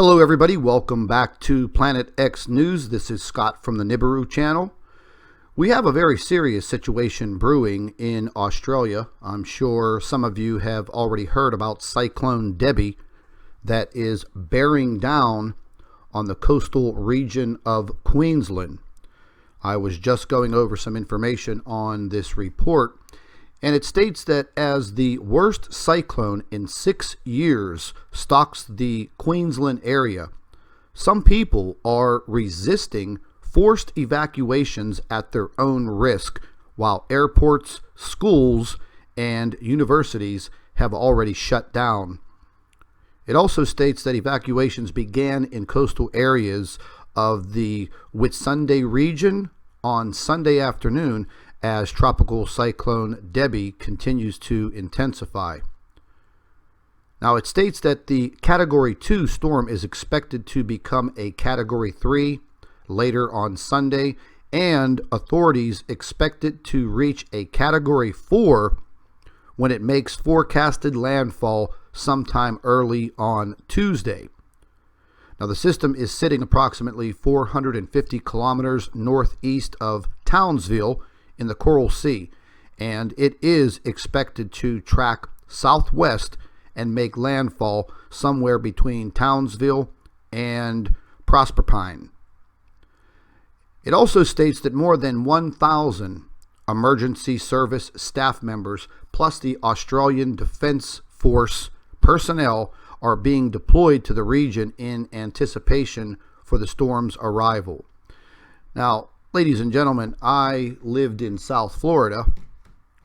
Hello everybody, welcome back to Planet X News. This is Scott from the Nibiru channel. We have a very serious situation brewing in Australia. I'm sure some of you have already heard about Cyclone Debbie that is bearing down on the coastal region of Queensland. I was just going over some information on this report, and it states that as the worst cyclone in 6 years stalks the Queensland area, some people are resisting forced evacuations at their own risk, while airports, schools, and universities have already shut down. It also states that evacuations began in coastal areas of the Whitsunday region on Sunday afternoon as Tropical Cyclone Debbie continues to intensify. Now it states that the Category 2 storm is expected to become a Category 3 later on Sunday, and authorities expect it to reach a Category 4 when it makes forecasted landfall sometime early on Tuesday. Now the system is sitting approximately 450 kilometers northeast of Townsville in the Coral Sea, and it is expected to track southwest and make landfall somewhere between Townsville and Proserpine. It also states that more than 1,000 emergency service staff members plus the Australian Defence Force personnel are being deployed to the region in anticipation for the storm's arrival. Now, ladies and gentlemen, I lived in South Florida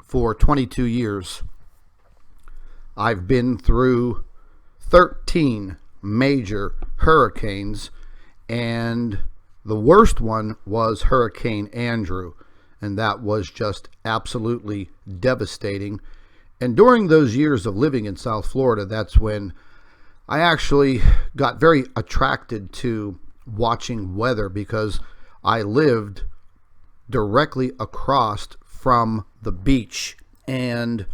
for 22 years. I've been through 13 major hurricanes, and the worst one was Hurricane Andrew, and that was just absolutely devastating. And during those years of living in South Florida, that's when I actually got very attracted to watching weather, because I lived directly across from the beach, and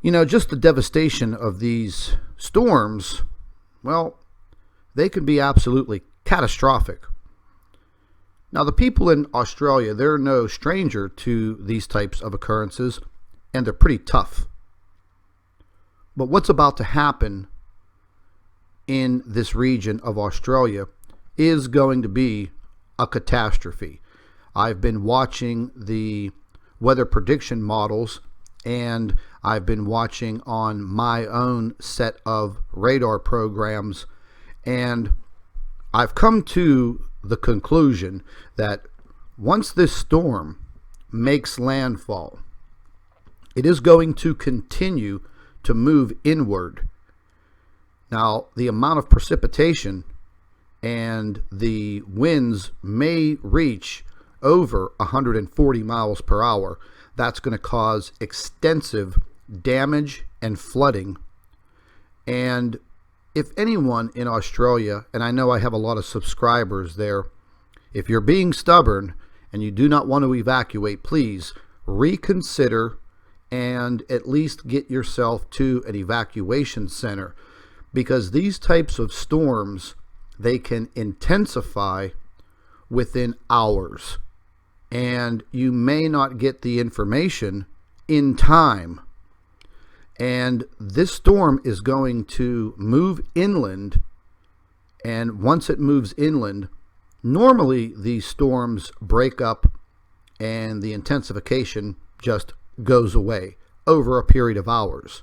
just the devastation of these storms, well, they can be absolutely catastrophic. Now the people in Australia, they're no stranger to these types of occurrences, and they're pretty tough. But what's about to happen in this region of Australia is going to be a catastrophe. I've been watching the weather prediction models, and I've been watching on my own set of radar programs, and I've come to the conclusion that once this storm makes landfall, it is going to continue to move inward. Now, the amount of precipitation and the winds may reach over 140 miles per hour. That's going to cause extensive damage and flooding. And if anyone in Australia, and I know I have a lot of subscribers there, if you're being stubborn and you do not want to evacuate, please reconsider and at least get yourself to an evacuation center, because these types of storms, they can intensify within hours, and you may not get the information in time. And this storm is going to move inland, and once it moves inland, normally these storms break up and the intensification just goes away over a period of hours.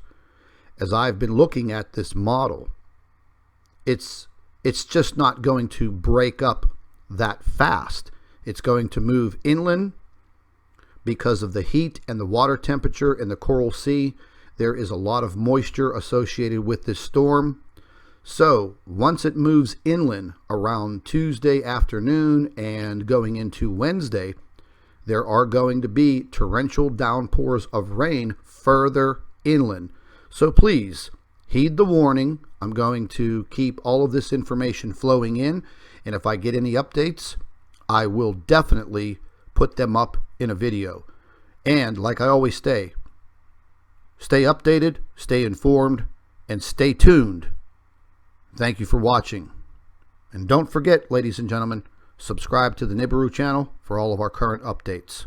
As I've been looking at this model, it's just not going to break up that fast. It's going to move inland because of the heat and the water temperature in the Coral Sea. There is a lot of moisture associated with this storm. So once it moves inland around Tuesday afternoon and going into Wednesday, there are going to be torrential downpours of rain further inland. So please heed the warning. I'm going to keep all of this information flowing in, and if I get any updates, I will definitely put them up in a video. And like I always say, stay updated, stay informed, and stay tuned. Thank you for watching. And don't forget, ladies and gentlemen, subscribe to the Nibiru channel for all of our current updates.